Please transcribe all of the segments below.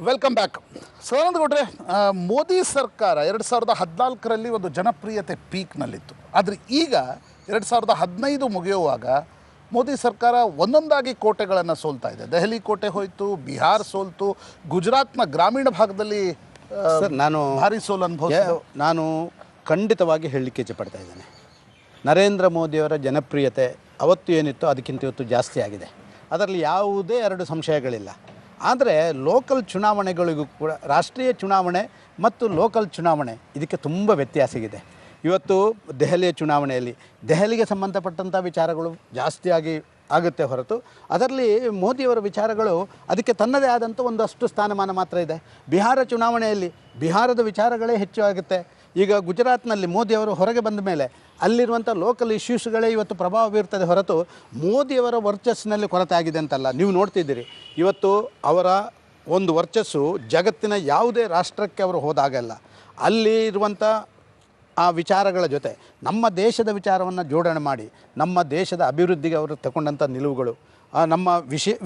Welcome back. Sadananda ಗೌಡ್ರೆ, ಮೋದಿ ಸರ್ಕಾರ 2014ರಲ್ಲಿ ಒಂದು ಜನಪ್ರಿಯತೆ ಪೀಕ್ನಲ್ಲಿತ್ತು. ಆದರೆ ಈಗ 2015 ಮುಗಿಯುವಾಗ ಮೋದಿ ಸರ್ಕಾರ ಒಂದೊಂದಾಗಿ ಕೋಟೆಗಳನ್ನು ಸೋಲ್ತಾ ಇದೆ. ದೆಹಲಿ ಕೋಟೆ ಹೋಯಿತು, ಬಿಹಾರ್ ಸೋಲ್ತು, ಗುಜರಾತ್ನ ಗ್ರಾಮೀಣ ಭಾಗದಲ್ಲಿ ಭಾರಿ ಸೋಲು ಅನುಭವ. ನಾನು ಖಂಡಿತವಾಗಿ ಹೇಳಲಿಕ್ಕೆ ಇಚ್ಛೆಪಡ್ತಾ ಇದ್ದೇನೆ, ನರೇಂದ್ರ ಮೋದಿಯವರ ಜನಪ್ರಿಯತೆ ಅವತ್ತು ಏನಿತ್ತು ಅದಕ್ಕಿಂತ ಇವತ್ತು ಜಾಸ್ತಿ ಆಗಿದೆ. ಅದರಲ್ಲಿ ಯಾವುದೇ ಎರಡು ಸಂಶಯಗಳಿಲ್ಲ. ಆದರೆ ಲೋಕಲ್ ಚುನಾವಣೆಗಳಿಗೂ ಕೂಡ, ರಾಷ್ಟ್ರೀಯ ಚುನಾವಣೆ ಮತ್ತು ಲೋಕಲ್ ಚುನಾವಣೆ ಇದಕ್ಕೆ ತುಂಬ ವ್ಯತ್ಯಾಸ ಇದೆ. ಇವತ್ತು ದೆಹಲಿಯ ಚುನಾವಣೆಯಲ್ಲಿ ದೆಹಲಿಗೆ ಸಂಬಂಧಪಟ್ಟಂಥ ವಿಚಾರಗಳು ಜಾಸ್ತಿಯಾಗಿ ಆಗುತ್ತೆ ಹೊರತು ಅದರಲ್ಲಿ ಮೋದಿಯವರ ವಿಚಾರಗಳು ಅದಕ್ಕೆ ತನ್ನದೇ ಆದಂಥ ಒಂದಷ್ಟು ಸ್ಥಾನಮಾನ ಮಾತ್ರ ಇದೆ. ಬಿಹಾರ ಚುನಾವಣೆಯಲ್ಲಿ ಬಿಹಾರದ ವಿಚಾರಗಳೇ ಹೆಚ್ಚು ಆಗುತ್ತೆ. ಈಗ ಗುಜರಾತ್ನಲ್ಲಿ ಮೋದಿಯವರು ಹೊರಗೆ ಬಂದ ಮೇಲೆ ಅಲ್ಲಿರುವಂಥ ಲೋಕಲ್ ಇಶ್ಯೂಸ್ಗಳೇ ಇವತ್ತು ಪ್ರಭಾವ ಬೀರ್ತದೆ ಹೊರತು ಮೋದಿಯವರ ವರ್ಚಸ್ಸಿನಲ್ಲಿ ಕೊರತೆ ಆಗಿದೆ ಅಂತಲ್ಲ. ನೀವು ನೋಡ್ತಿದ್ದೀರಿ, ಇವತ್ತು ಅವರ ಒಂದು ವರ್ಚಸ್ಸು ಜಗತ್ತಿನ ಯಾವುದೇ ರಾಷ್ಟ್ರಕ್ಕೆ ಅವರು ಹೋದಾಗಲ್ಲ ಅಲ್ಲಿ ಇರುವಂಥ ಆ ವಿಚಾರಗಳ ಜೊತೆ ನಮ್ಮ ದೇಶದ ವಿಚಾರವನ್ನು ಜೋಡಣೆ ಮಾಡಿ ನಮ್ಮ ದೇಶದ ಅಭಿವೃದ್ಧಿಗೆ ಅವರು ತಗೊಂಡಂಥ ನಿಲುವುಗಳು, ನಮ್ಮ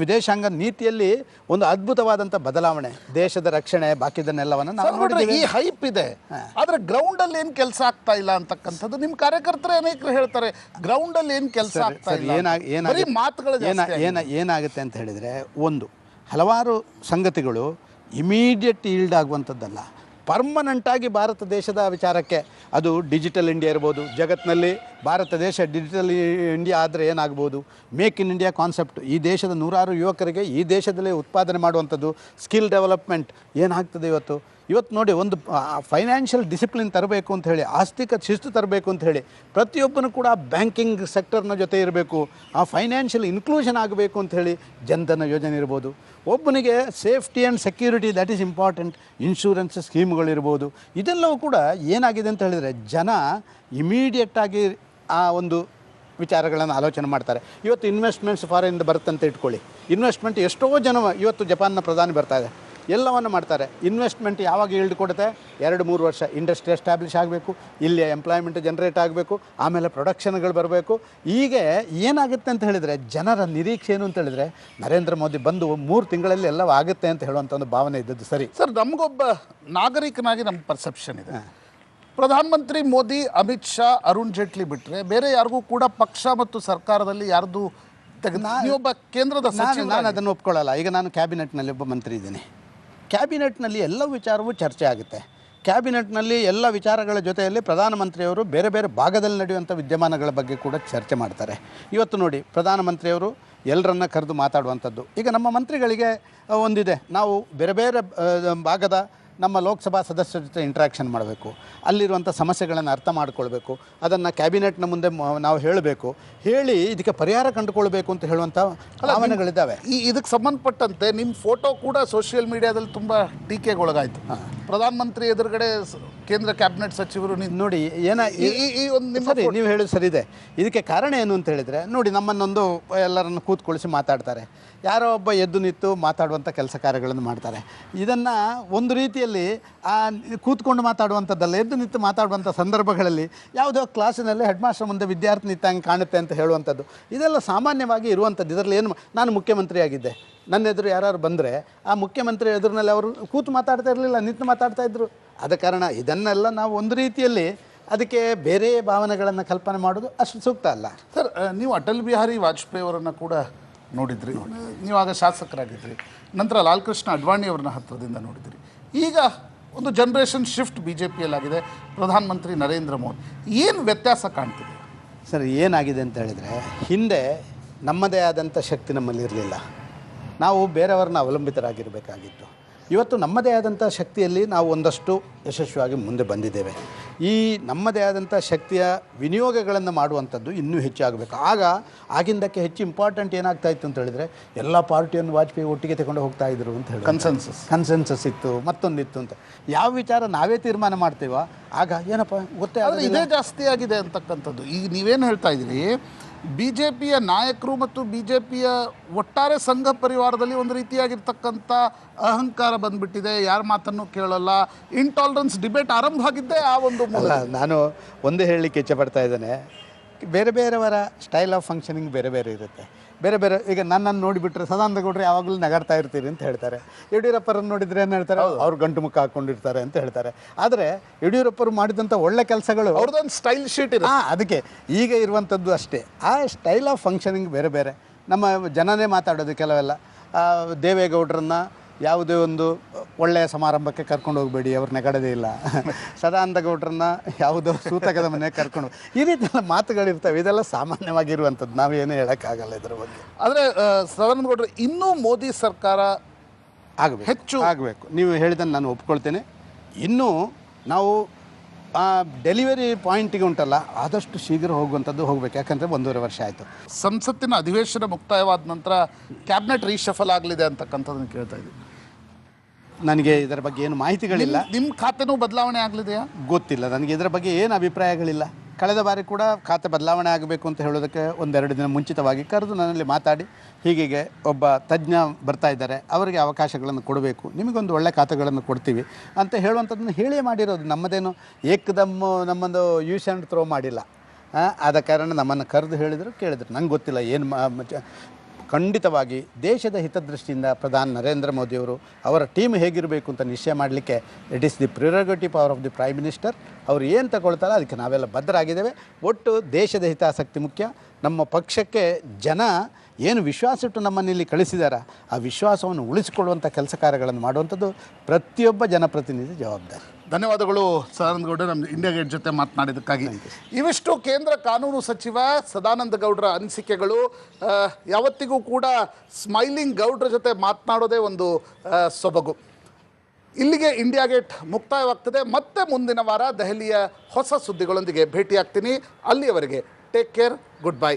ವಿದೇಶಾಂಗ ನೀತಿಯಲ್ಲಿ ಒಂದು ಅದ್ಭುತವಾದಂಥ ಬದಲಾವಣೆ, ದೇಶದ ರಕ್ಷಣೆ, ಬಾಕಿದನ್ನೆಲ್ಲವನ್ನು ನಾವು ನೋಡಿದ್ದೀವಿ. ಈ ಹೈಪ್ ಇದೆ, ಆದರೆ ಗ್ರೌಂಡಲ್ಲಿ ಏನು ಕೆಲಸ ಆಗ್ತಾ ಇಲ್ಲ ಅಂತಕ್ಕಂಥದ್ದು ನಿಮ್ಮ ಕಾರ್ಯಕರ್ತರು ಅನೇಕರು ಹೇಳ್ತಾರೆ. ಗ್ರೌಂಡಲ್ಲಿ ಏನು ಕೆಲಸ ಆಗ್ತಾ ಇಲ್ಲ, ಮಾತುಗಳು ಏನಾಗುತ್ತೆ ಅಂತ ಹೇಳಿದರೆ, ಒಂದು ಹಲವಾರು ಸಂಗತಿಗಳು ಇಮಿಡಿಯೇಟ್ ಈಲ್ಡ್ ಆಗುವಂಥದ್ದಲ್ಲ, ಪರ್ಮನೆಂಟಾಗಿ ಭಾರತ ದೇಶದ ವಿಚಾರಕ್ಕೆ, ಅದು ಡಿಜಿಟಲ್ ಇಂಡಿಯಾ ಇರ್ಬೋದು, ಜಗತ್ತಿನಲ್ಲಿ ಭಾರತ ದೇಶ ಡಿಜಿಟಲ್ ಇಂಡಿಯಾ ಆದರೆ ಏನಾಗ್ಬೋದು, ಮೇಕ್ ಇನ್ ಇಂಡಿಯಾ ಕಾನ್ಸೆಪ್ಟ್, ಈ ದೇಶದ 100 ಯುವಕರಿಗೆ ಈ ದೇಶದಲ್ಲೇ ಉತ್ಪಾದನೆ ಮಾಡುವಂಥದ್ದು, ಸ್ಕಿಲ್ ಡೆವಲಪ್ಮೆಂಟ್ ಏನಾಗ್ತದೆ ಇವತ್ತು ನೋಡಿ, ಒಂದು ಫೈನಾನ್ಷಿಯಲ್ ಡಿಸಿಪ್ಲಿನ್ ತರಬೇಕು ಅಂತ ಹೇಳಿ, ಆಸ್ತಿಕ ಶಿಸ್ತು ತರಬೇಕು ಅಂತ ಹೇಳಿ, ಪ್ರತಿಯೊಬ್ಬನು ಕೂಡ ಬ್ಯಾಂಕಿಂಗ್ ಸೆಕ್ಟರ್ನ ಜೊತೆ ಇರಬೇಕು, ಆ ಫೈನಾನ್ಷಿಯಲ್ ಇನ್ಕ್ಲೂಷನ್ ಆಗಬೇಕು ಅಂತ ಹೇಳಿ ಜನ್ಧನ ಯೋಜನೆ ಇರ್ಬೋದು, ಒಬ್ಬನಿಗೆ safety and security that is important, insurance ಸ್ಕೀಮ್ಗಳಿರ್ಬೋದು, ಇದೆಲ್ಲವೂ ಕೂಡ ಏನಾಗಿದೆ ಅಂತ ಹೇಳಿದರೆ ಜನ ಇಮಿಡಿಯೇಟಾಗಿ ಆ ಒಂದು ವಿಚಾರಗಳನ್ನು ಆಲೋಚನೆ ಮಾಡ್ತಾರೆ. ಇವತ್ತು ಇನ್ವೆಸ್ಟ್ಮೆಂಟ್ಸ್ ಫಾರಿನಿಂದ ಬರುತ್ತಂತ ಇಟ್ಕೊಳ್ಳಿ, ಇನ್ವೆಸ್ಟ್ಮೆಂಟ್ ಎಷ್ಟೋ ಜನ ಇವತ್ತು ಜಪಾನ್ನ ಪ್ರಧಾನಿ ಬರ್ತಾಯಿದೆ, ಎಲ್ಲವನ್ನು ಮಾಡ್ತಾರೆ. ಇನ್ವೆಸ್ಟ್ಮೆಂಟ್ ಯಾವಾಗ ಈಲ್ಡ್ ಕೊಡುತ್ತೆ? 2-3 ವರ್ಷ ಇಂಡಸ್ಟ್ರಿ ಎಸ್ಟಾಬ್ಲಿಷ್ ಆಗಬೇಕು, ಇಲ್ಲಿ ಎಂಪ್ಲಾಯ್ಮೆಂಟ್ ಜನ್ರೇಟ್ ಆಗಬೇಕು, ಆಮೇಲೆ ಪ್ರೊಡಕ್ಷನ್ಗಳು ಬರಬೇಕು. ಈಗ ಏನಾಗುತ್ತೆ ಅಂತ ಹೇಳಿದರೆ ಜನರ ನಿರೀಕ್ಷೆ ಏನು ಅಂತ ಹೇಳಿದರೆ, ನರೇಂದ್ರ ಮೋದಿ ಬಂದು 3 ತಿಂಗಳಲ್ಲಿ ಎಲ್ಲವೂ ಆಗುತ್ತೆ ಅಂತ ಹೇಳುವಂಥ ಒಂದು ಭಾವನೆ ಇದ್ದದ್ದು ಸರಿ. ಸರ್, ನಮಗೊಬ್ಬ ನಾಗರಿಕನಾಗಿ ನಮ್ಮ ಪರ್ಸೆಪ್ಷನ್ ಇದೆ, ಪ್ರಧಾನಮಂತ್ರಿ ಮೋದಿ, ಅಮಿತ್ ಶಾ, ಅರುಣ್ ಜೇಟ್ಲಿ ಬಿಟ್ಟರೆ ಬೇರೆ ಯಾರಿಗೂ ಕೂಡ ಪಕ್ಷ ಮತ್ತು ಸರ್ಕಾರದಲ್ಲಿ ಯಾರ್ದು ಒಬ್ಬ ಕೇಂದ್ರದ ಸಚಿವ, ನಾನು ಅದನ್ನು ಒಪ್ಕೊಳ್ಳಲ್ಲ. ಈಗ ನಾನು ಕ್ಯಾಬಿನೆಟ್ನಲ್ಲಿ ಒಬ್ಬ ಮಂತ್ರಿ ಇದ್ದೀನಿ, ಕ್ಯಾಬಿನೆಟ್ನಲ್ಲಿ ಎಲ್ಲ ವಿಚಾರವೂ ಚರ್ಚೆ ಆಗುತ್ತೆ. ಕ್ಯಾಬಿನೆಟ್ನಲ್ಲಿ ಎಲ್ಲ ವಿಚಾರಗಳ ಜೊತೆಯಲ್ಲಿ ಪ್ರಧಾನಮಂತ್ರಿಯವರು ಬೇರೆ ಬೇರೆ ಭಾಗದಲ್ಲಿ ನಡೆಯುವಂಥ ವಿದ್ಯಮಾನಗಳ ಬಗ್ಗೆ ಕೂಡ ಚರ್ಚೆ ಮಾಡ್ತಾರೆ. ಇವತ್ತು ನೋಡಿ, ಪ್ರಧಾನಮಂತ್ರಿಯವರು ಎಲ್ಲರನ್ನ ಕರೆದು ಮಾತಾಡುವಂಥದ್ದು. ಈಗ ನಮ್ಮ ಮಂತ್ರಿಗಳಿಗೆ ಒಂದಿದೆ, ನಾವು ಬೇರೆ ಬೇರೆ ಭಾಗದ ನಮ್ಮ ಲೋಕಸಭಾ ಸದಸ್ಯರ ಜೊತೆ ಇಂಟ್ರ್ಯಾಕ್ಷನ್ ಮಾಡಬೇಕು, ಅಲ್ಲಿರುವಂಥ ಸಮಸ್ಯೆಗಳನ್ನು ಅರ್ಥ ಮಾಡ್ಕೊಳ್ಬೇಕು, ಅದನ್ನು ಕ್ಯಾಬಿನೆಟ್ನ ಮುಂದೆ ನಾವು ಹೇಳಬೇಕು, ಹೇಳಿ ಇದಕ್ಕೆ ಪರಿಹಾರ ಕಂಡುಕೊಳ್ಬೇಕು ಅಂತ ಹೇಳುವಂಥ ಭಾವನೆಗಳಿದ್ದಾವೆ. ಇದಕ್ಕೆ ಸಂಬಂಧಪಟ್ಟಂತೆ ನಿಮ್ಮ ಫೋಟೋ ಕೂಡ ಸೋಷಿಯಲ್ ಮೀಡಿಯಾದಲ್ಲಿ ತುಂಬ ಟೀಕೆಗೊಳಗಾಯಿತು. ಪ್ರಧಾನಮಂತ್ರಿ ಎದುರುಗಡೆ ಕೇಂದ್ರ ಕ್ಯಾಬಿನೆಟ್ ಸಚಿವರು ನೋಡಿ ಸರಿ, ನೀವು ಹೇಳೋದು ಸರಿ ಇದೆ. ಇದಕ್ಕೆ ಕಾರಣ ಏನು ಅಂತ ಹೇಳಿದರೆ, ನೋಡಿ, ನಮ್ಮನ್ನೊಂದು ಎಲ್ಲರನ್ನು ಕೂತ್ಕೊಳಿಸಿ ಮಾತಾಡ್ತಾರೆ, ಯಾರೋ ಒಬ್ಬ ಎದ್ದು ನಿಂತು ಮಾತಾಡುವಂಥ ಕೆಲಸ ಕಾರ್ಯಗಳನ್ನು ಮಾಡ್ತಾರೆ. ಇದನ್ನು ಒಂದು ರೀತಿಯಲ್ಲಿ ಕೂತ್ಕೊಂಡು ಮಾತಾಡುವಂಥದ್ದಲ್ಲ, ಎದ್ದು ನಿಂತು ಮಾತಾಡುವಂಥ ಸಂದರ್ಭಗಳಲ್ಲಿ ಯಾವುದೋ ಕ್ಲಾಸಿನಲ್ಲಿ ಹೆಡ್ ಮಾಸ್ಟರ್ ಮುಂದೆ ವಿದ್ಯಾರ್ಥಿ ನಿಂತಂಗೆ ಕಾಣುತ್ತೆ ಅಂತ ಹೇಳುವಂಥದ್ದು, ಇದೆಲ್ಲ ಸಾಮಾನ್ಯವಾಗಿ ಇರುವಂಥದ್ದು. ಇದರಲ್ಲಿ ಏನು, ನಾನು ಮುಖ್ಯಮಂತ್ರಿ ಆಗಿದ್ದೆ, ನನ್ನ ಎದುರು ಯಾರು ಬಂದರೆ ಆ ಮುಖ್ಯಮಂತ್ರಿ ಎದುರಿನಲ್ಲಿ ಅವರು ಕೂತು ಮಾತಾಡ್ತಾ ಇರಲಿಲ್ಲ, ನಿಂತು ಮಾತಾಡ್ತಾ ಇದ್ದರು. ಆದ ಕಾರಣ ಇದನ್ನೆಲ್ಲ ನಾವು ಒಂದು ರೀತಿಯಲ್ಲಿ ಅದಕ್ಕೆ ಬೇರೆ ಭಾವನೆಗಳನ್ನು ಕಲ್ಪನೆ ಮಾಡೋದು ಅಷ್ಟು ಸೂಕ್ತ ಅಲ್ಲ. ಸರ್, ನೀವು ಅಟಲ್ ಬಿಹಾರಿ ವಾಜಪೇಯಿ ಅವರನ್ನು ಕೂಡ ನೋಡಿದ್ರಿ, ನೀವಾಗ ಶಾಸಕರಾಗಿದ್ರಿ, ನಂತರ ಲಾಲ್ ಕೃಷ್ಣ ಅಡ್ವಾಣಿ ಅವ್ರನ್ನ ಹತ್ತಿರದಿಂದ ನೋಡಿದ್ರಿ. ಈಗ ಒಂದು ಜನ್ರೇಷನ್ ಶಿಫ್ಟ್ BJPಯಲ್ಲಾಗಿದೆ, ಪ್ರಧಾನಮಂತ್ರಿ ನರೇಂದ್ರ ಮೋದಿ. ಏನು ವ್ಯತ್ಯಾಸ ಕಾಣ್ತಿದೆ ಸರ್? ಏನಾಗಿದೆ ಅಂತ ಹೇಳಿದರೆ, ಹಿಂದೆ ನಮ್ಮದೇ ಆದಂಥ ಶಕ್ತಿ ನಮ್ಮಲ್ಲಿ ಇರಲಿಲ್ಲ, ನಾವು ಬೇರೆಯವ್ರನ್ನ ಅವಲಂಬಿತರಾಗಿರಬೇಕಾಗಿತ್ತು. ಇವತ್ತು ನಮ್ಮದೇ ಆದಂಥ ಶಕ್ತಿಯಲ್ಲಿ ನಾವು ಒಂದಷ್ಟು ಯಶಸ್ವಿಯಾಗಿ ಮುಂದೆ ಬಂದಿದ್ದೇವೆ. ಈ ನಮ್ಮದೇ ಆದಂಥ ಶಕ್ತಿಯ ವಿನಿಯೋಗಗಳನ್ನು ಮಾಡುವಂಥದ್ದು ಇನ್ನೂ ಹೆಚ್ಚಾಗಬೇಕು. ಆಗಿಂದಕ್ಕೆ ಹೆಚ್ಚು ಇಂಪಾರ್ಟೆಂಟ್ ಏನಾಗ್ತಾಯಿತ್ತು ಅಂತ ಹೇಳಿದರೆ, ಎಲ್ಲ ಪಾರ್ಟಿಯನ್ನು ವಾಜಪೇಯಿ ಒಟ್ಟಿಗೆ ತಗೊಂಡು ಹೋಗ್ತಾ ಇದ್ರು ಅಂತ ಹೇಳಿ ಕನ್ಸೆನ್ಸಸ್ ಇತ್ತು, ಮತ್ತೊಂದಿತ್ತು ಅಂತ. ಯಾವ ವಿಚಾರ ನಾವೇ ತೀರ್ಮಾನ ಮಾಡ್ತೀವೋ ಆಗ ಏನಪ್ಪ ಗೊತ್ತೇ ಆದರೆ ಇದೇ ಜಾಸ್ತಿ ಆಗಿದೆ ಅಂತಕ್ಕಂಥದ್ದು. ಈಗ ನೀವೇನು ಹೇಳ್ತಾ ಇದ್ದೀರಿ, BJPಯ ನಾಯಕರು ಮತ್ತು BJPಯ ಒಟ್ಟಾರೆ ಸಂಘ ಪರಿವಾರದಲ್ಲಿ ಒಂದು ರೀತಿಯಾಗಿರ್ತಕ್ಕಂಥ ಅಹಂಕಾರ ಬಂದುಬಿಟ್ಟಿದೆ, ಯಾರ ಮಾತನ್ನು ಕೇಳಲ್ಲ, ಇಂಟಾಲರೆನ್ಸ್ ಡಿಬೇಟ್ ಆರಂಭ ಆಗಿದ್ದೇ ಆ ಒಂದು ಮೂಲ. ನಾನು ಒಂದೇ ಹೇಳಲಿಕ್ಕೆ ಇಚ್ಛೆಪಡ್ತಾ ಇದ್ದೇನೆ, ಬೇರೆ ಬೇರೆಯವರ ಸ್ಟೈಲ್ ಆಫ್ ಫಂಕ್ಷನಿಂಗ್ ಬೇರೆ ಬೇರೆ ಇರುತ್ತೆ. ಬೇರೆ ಬೇರೆ ಈಗ ನನ್ನನ್ನು ನೋಡಿಬಿಟ್ರೆ ಸದಾನಂದ ಗೌಡ್ರು ಯಾವಾಗಲೂ ನಗಾಡ್ತಾ ಇರ್ತೀರಿ ಅಂತ ಹೇಳ್ತಾರೆ. ಯಡಿಯೂರಪ್ಪರನ್ನು ನೋಡಿದರೆ ಏನು ಹೇಳ್ತಾರೆ, ಅವ್ರು ಗಂಟು ಮುಖ ಹಾಕ್ಕೊಂಡಿರ್ತಾರೆ ಅಂತ ಹೇಳ್ತಾರೆ. ಆದರೆ ಯಡಿಯೂರಪ್ಪರು ಮಾಡಿದಂಥ ಒಳ್ಳೆ ಕೆಲಸಗಳು ಅವ್ರದ್ದೊಂದು ಸ್ಟೈಲ್ ಶೀಟ್ ಇದೆ. ಅದಕ್ಕೆ ಈಗ ಇರುವಂಥದ್ದು ಅಷ್ಟೇ. ಆ ಸ್ಟೈಲ್ ಆಫ್ ಫಂಕ್ಷನಿಂಗ್ ಬೇರೆ ಬೇರೆ. ನಮ್ಮ ಜನನೇ ಮಾತಾಡೋದು ಕೆಲವೆಲ್ಲ ದೇವೇಗೌಡರನ್ನು ಯಾವುದೇ ಒಂದು ಒಳ್ಳೆಯ ಸಮಾರಂಭಕ್ಕೆ ಕರ್ಕೊಂಡು ಹೋಗಬೇಡಿ, ಅವ್ರು ನೆಗಡದೇ ಇಲ್ಲ. ಸದಾನಂದ ಗೌಡ್ರನ್ನ ಯಾವುದೋ ಸೂತಕದ ಮನೆಗೆ ಕರ್ಕೊಂಡು ಈ ರೀತಿಯ ಮಾತುಗಳಿರ್ತವೆ. ಇದೆಲ್ಲ ಸಾಮಾನ್ಯವಾಗಿರುವಂಥದ್ದು, ನಾವೇನು ಹೇಳೋಕ್ಕಾಗಲ್ಲ ಇದರ ಬಗ್ಗೆ. ಆದರೆ ಸದಾನಂದ ಗೌಡ್ರು ಇನ್ನೂ ಮೋದಿ ಸರ್ಕಾರ ಹೆಚ್ಚು ಆಗಬೇಕು. ನೀವು ಹೇಳಿದ್ದನ್ನು ನಾನು ಒಪ್ಕೊಳ್ತೇನೆ. ಇನ್ನೂ ನಾವು ಆ ಡೆಲಿವರಿ ಪಾಯಿಂಟಿಗೆ ಉಂಟಲ್ಲ, ಆದಷ್ಟು ಶೀಘ್ರ ಹೋಗಬೇಕು. ಯಾಕಂದರೆ 1.5 ವರ್ಷ ಆಯಿತು. ಸಂಸತ್ತಿನ ಅಧಿವೇಶನ ಮುಕ್ತಾಯವಾದ ನಂತರ ಕ್ಯಾಬಿನೆಟ್ ರೀಶಫಲ್ ಆಗಲಿದೆ ಅಂತಕ್ಕಂಥದ್ದನ್ನು ಕೇಳ್ತಾ ಇದ್ದೀವಿ. ನನಗೆ ಇದರ ಬಗ್ಗೆ ಏನು ಮಾಹಿತಿಗಳಿಲ್ಲ. ನಿಮ್ಮ ಖಾತೆನೂ ಬದಲಾವಣೆ ಆಗಲಿದೆಯಾ ಗೊತ್ತಿಲ್ಲ ನನಗೆ. ಇದರ ಬಗ್ಗೆ ಏನು ಅಭಿಪ್ರಾಯಗಳಿಲ್ಲ. ಕಳೆದ ಬಾರಿ ಕೂಡ ಖಾತೆ ಬದಲಾವಣೆ ಆಗಬೇಕು ಅಂತ ಹೇಳೋದಕ್ಕೆ 1-2 ದಿನ ಮುಂಚಿತವಾಗಿ ಕರೆದು ನನ್ನಲ್ಲಿ ಮಾತಾಡಿ, ಹೀಗೆ ಒಬ್ಬ ತಜ್ಞ ಬರ್ತಾ ಇದ್ದಾರೆ, ಅವರಿಗೆ ಅವಕಾಶಗಳನ್ನು ಕೊಡಬೇಕು, ನಿಮಗೊಂದು ಒಳ್ಳೆ ಖಾತೆಗಳನ್ನು ಕೊಡ್ತೀವಿ ಅಂತ ಹೇಳುವಂಥದ್ದನ್ನು ಹೇಳಿಯೇ ಮಾಡಿರೋದು. ನಮ್ಮದೇನು ಏಕದಮ್ಮು ನಮ್ಮದು ಯೂಸ್ ಆ್ಯಂಡ್ ಥ್ರೋ ಮಾಡಿಲ್ಲ. ಆದ ಕಾರಣ ನಮ್ಮನ್ನು ಕರೆದು ಹೇಳಿದರು, ಕೇಳಿದರು. ನಂಗೆ ಗೊತ್ತಿಲ್ಲ ಏನು ಖಂಡಿತವಾಗಿ ದೇಶದ ಹಿತದೃಷ್ಟಿಯಿಂದ ಪ್ರಧಾನಿ ನರೇಂದ್ರ ಮೋದಿಯವರು ಅವರ ಟೀಮ್ ಹೇಗಿರಬೇಕು ಅಂತ ನಿಶ್ಚಯ ಮಾಡಲಿಕ್ಕೆ it is the prerogative power of the prime minister. ಅವರು ಏನು ತಗೊಳ್ತಾರೋ ಅದಕ್ಕೆ ನಾವೆಲ್ಲ ಬದ್ಧರಾಗಿದ್ದೇವೆ. ಒಟ್ಟು ದೇಶದ ಹಿತಾಸಕ್ತಿ ಮುಖ್ಯ. ನಮ್ಮ ಪಕ್ಷಕ್ಕೆ ಜನ ಏನು ವಿಶ್ವಾಸ ಇಟ್ಟು ನಮ್ಮನ್ನು ಇಲ್ಲಿ ಕಳಿಸಿದಾರ, ಆ ವಿಶ್ವಾಸವನ್ನು ಉಳಿಸಿಕೊಳ್ಳುವಂಥ ಕೆಲಸ ಕಾರ್ಯಗಳನ್ನು ಮಾಡುವಂಥದ್ದು ಪ್ರತಿಯೊಬ್ಬ ಜನಪ್ರತಿನಿಧಿ ಜವಾಬ್ದಾರಿ. ಧನ್ಯವಾದಗಳು ಸದಾನಂದ ಗೌಡ್ರು ನಮ್ಮ ಇಂಡಿಯಾ ಗೇಟ್ ಜೊತೆ ಮಾತನಾಡಿದ್ದಕ್ಕಾಗಿ. ಇವಿಷ್ಟು ಕೇಂದ್ರ ಕಾನೂನು ಸಚಿವ ಸದಾನಂದ ಗೌಡ್ರ ಅನಿಸಿಕೆಗಳು. ಯಾವತ್ತಿಗೂ ಕೂಡ ಸ್ಮೈಲಿಂಗ್ ಗೌಡ್ರ ಜೊತೆ ಮಾತನಾಡೋದೇ ಒಂದು ಸೊಬಗು. ಇಲ್ಲಿಗೆ ಇಂಡಿಯಾ ಗೇಟ್ ಮುಕ್ತಾಯವಾಗ್ತದೆ. ಮತ್ತೆ ಮುಂದಿನ ವಾರ ದೆಹಲಿಯ ಹೊಸ ಸುದ್ದಿಗಳೊಂದಿಗೆ ಭೇಟಿಯಾಗ್ತೀನಿ. ಅಲ್ಲಿಯವರೆಗೆ ಟೇಕ್ ಕೇರ್, ಗುಡ್ ಬೈ.